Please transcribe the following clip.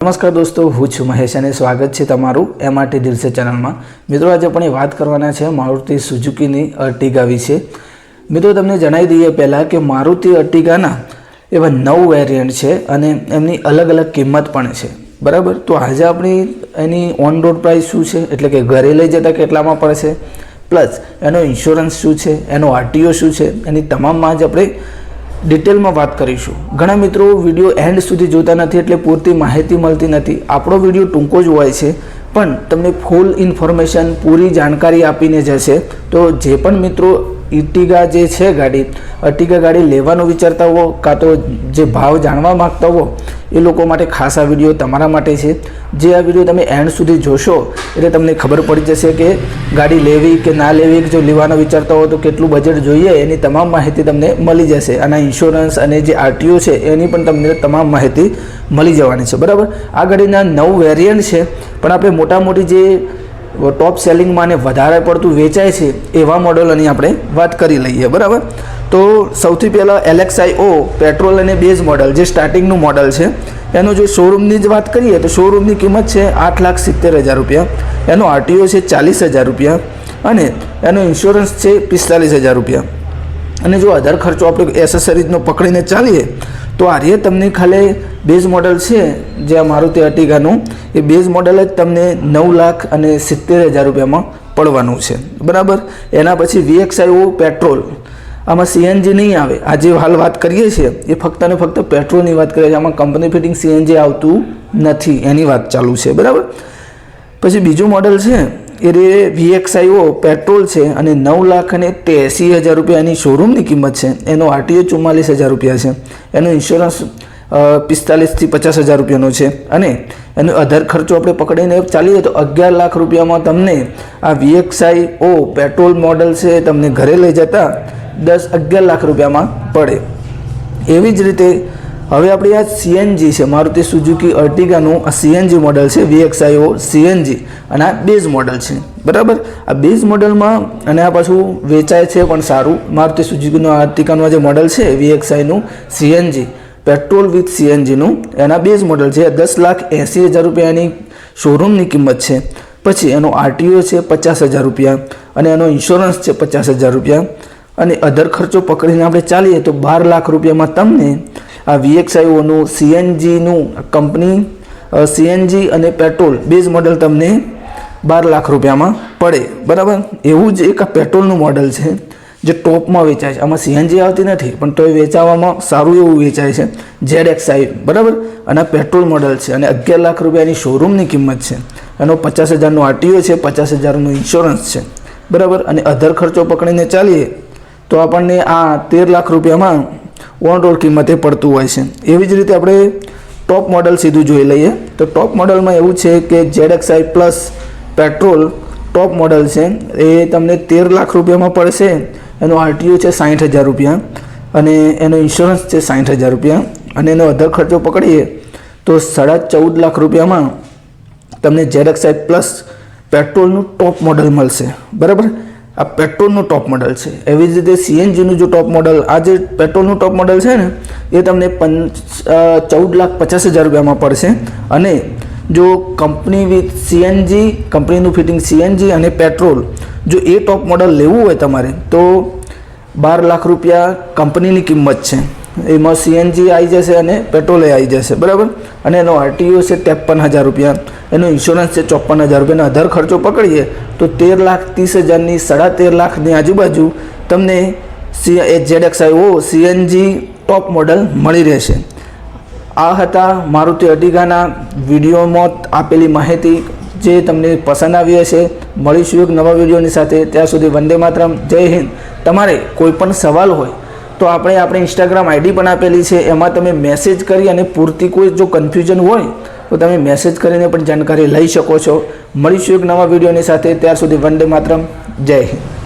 नमस्कार दोस्तों, हूँ छूं महेश અને સ્વાગત છે તમારું MRT દિલસે ચેનલમાં। મિત્રો આજે આપણે વાત કરવાના છે મારુતિ સુઝુકીની અર્ટિગા વિશે। મિત્રો તમને જણાવી દઈએ પહેલાં કે મારુતિ અર્ટિગાના એવા 9 વેરિયન્ટ છે અને એમની અલગ અલગ કિંમત પણ છે, બરાબર। તો આજે આપણી એની ઓન રોડ પ્રાઇસ શું છે, એટલે કે ઘરે લઈ જતા કેટલામાં પડશે, પ્લસ એનો ઇન્સ્યોરન્સ શું છે, એનો RTO શું છે, એની તમામમાં જ આપણે ડિટેલમાં વાત કરીશું। ઘણા મિત્રો વિડીયો એન્ડ સુધી જોતા નથી એટલે પૂરતી માહિતી મળતી નથી। આપણો વિડીયો ટૂંકો જ હોય છે પણ તમને ફૂલ ઇન્ફોર્મેશન પૂરી જાણકારી આપીને જશે। તો જે પણ મિત્રો અર્ટિગા જે છે અર્ટિગા ગાડી લેવાનું વિચારતા હો કાં તો જે ભાવ જાણવા માગતા હો એ લોકો માટે ખાસ આ વિડીયો તમારા માટે છે। જે આ વિડીયો તમે એન્ડ સુધી જોશો એટલે તમને ખબર પડી જશે કે ગાડી લેવી કે ના લેવી, જો લેવાનો વિચારતા હો તો કેટલું બજેટ જોઈએ એની તમામ માહિતી તમને મળી જશે। આના ઇન્સ્યોરન્સ અને જે RTO છે એની પણ તમને તમામ માહિતી મળી જવાની છે, બરાબર। આ ગાડીના 9 વેરિયન્ટ છે પણ આપણે મોટા મોટી જે ટોપ સેલિંગમાં ને વધારે પડતું વેચાય છે એવા મોડલોની આપણે વાત કરી લઈએ, બરાબર। તો સૌથી પહેલાં LXi-O પેટ્રોલ અને બેઝ મોડલ જે સ્ટાર્ટિંગનું મોડલ છે એનો જો શોરૂમની જ વાત કરીએ તો શોરૂમની કિંમત છે 8,70,000 રૂપિયા, એનો RTO છે 40,000 રૂપિયા અને એનો ઇન્સ્યોરન્સ છે 45,000 રૂપિયા। અને જો આધાર ખર્ચો આપણે એસેસરીઝનો પકડીને ચાલીએ તો આર્ય તમને ખાલી બેઝ મોડલ છે જે મારુતિ અર્ટિગાનું એ બેઝ મોડલ જ તમને 9,70,000 રૂપિયામાં પડવાનું છે, બરાબર। એના પછી VXi-O પેટ્રોલ, આમાં CNG નહીં આવે। આજે હાલ વાત કરીએ છીએ એ ફક્ત અને ફક્ત પેટ્રોલની વાત કરીએ છીએ, આમાં કંપની ફિટિંગ CNG આવતું નથી, એની વાત ચાલુ છે, બરાબર। પછી બીજું મોડલ છે એ VXi-O પેટ્રોલ છે અને 9,83,000 રૂપિયાની શોરૂમની કિંમત છે, એનો RTO 44,000 રૂપિયા છે, એનો ઇન્સ્યોરન્સ 45,000 થી 50,000 રૂપિયાનો છે અને એનો આધાર ખર્ચો આપણે પકડીને ચાલીએ તો 11 લાખ રૂપિયામાં તમને આ VXi-O પેટ્રોલ મોડલ છે તમને ઘરે લઈ જતા 11 લાખ રૂપિયામાં પડે। એવી જ રીતે હવે આપણી આ CNG છે મારુતિ સુઝુકી અર્ટિગાનું આ CNG મોડલ છે VXi-O CNG અને આ બેઝ મોડલ છે, બરાબર। આ બેઝ મોડલમાં અને આ પાછું વેચાય છે પણ સારું, મારુતિ સુઝુકીનું અર્ટિગાનું જે મોડલ છે VXi-નું CNG પેટ્રોલ વિથ CNGનું એના બેઝ મોડલ છે 10,80,000 રૂપિયાની શોરૂમની કિંમત છે। પછી એનો RTO છે 50,000 રૂપિયા અને એનો ઇન્સ્યોરન્સ છે 50,000 રૂપિયા અને અધર ખર્ચો પકડીને આપણે ચાલીએ તો 12 લાખ રૂપિયામાં તમને આ VXi-Oનું CNGનું કંપની CNG અને પેટ્રોલ બેઝ મોડલ તમને 12 લાખ રૂપિયામાં પડે, બરાબર। એવું જ એક આ પેટ્રોલનું મોડલ છે જે ટોપમાં વેચાય છે, આમાં CNG આવતી નથી પણ તોય વેચાવામાં સારું એવું વેચાય છે ZXi, બરાબર। અને પેટ્રોલ મોડલ છે અને 11 લાખ રૂપિયાની શોરૂમની કિંમત છે, એનો 50,000નો RTO છે, 50,000નું ઇન્સ્યોરન્સ છે, બરાબર। અને અધર ખર્ચો પકડીને ચાલીએ તો આપણને આ 13 લાખ રૂપિયામાં ઓન રોડ કિંમતે પડતું હોય છે। એવી જ રીતે આપણે ટોપ મોડલ સીધું જોઈ લઈએ તો ટોપ મોડલમાં એવું છે કે ZXi plus petrol top model છે એ તમને 13 લાખ રૂપિયામાં પડશે, એનો RTO છે 60,000 રૂપિયા અને એનો ઇન્સ્યોરન્સ છે 60,000 રૂપિયા અને એનો અધર ખર્ચો પકડીએ તો 14.5 લાખ રૂપિયામાં તમને ZXi પ્લસ પેટ્રોલનું ટોપ મોડલ મળશે, બરાબર। આ પેટ્રોલનું ટોપ મોડલ છે। એવી જ રીતે CNGનું જો ટોપ મોડલ, આ જે પેટ્રોલનું ટોપ મોડલ છે ને એ તમને 14,50,000 રૂપિયામાં પડશે અને જો કંપની વિથ CNG કંપનીનું ફિટિંગ CNG અને પેટ્રોલ જો એ ટોપ મોડલ લેવું હોય તમારે તો 12 લાખ રૂપિયા કંપનીની કિંમત છે, એમાં CNG આવી જશે અને પેટ્રોલે આવી જશે, બરાબર। અને એનો RTO છે 53,000 રૂપિયા, એનો ઇન્સ્યોરન્સ છે 54,000 રૂપિયાનો અધર ખર્ચો પકડીએ તો 13,30,000ની 13.5 લાખની આજુબાજુ તમને ZXi-O CNG ટોપ મોડલ મળી રહેશે। આ હતા મારુતિ અર્ટિગાના વિડીયોમાં આપેલી માહિતી, જે તમને પસંદ આવી હશે। મળીશું એક નવા વિડીયોની સાથે, ત્યાં સુધી વંદે માતરમ, જય હિન્દ। તમારે કોઈ પણ સવાલ હોય તો આપણે ઇન્સ્ટાગ્રામ ID પણ આપેલી છે, એમાં તમે મેસેજ કરી અને પૂરતી કોઈ જો કન્ફ્યુઝન હોય તો તમે મેસેજ કરીને પણ જાણકારી લઈ શકો છો। મળીશું એક નવા વિડીયોની સાથે, ત્યાર સુધી વંદે માતરમ, જય હિન્દ।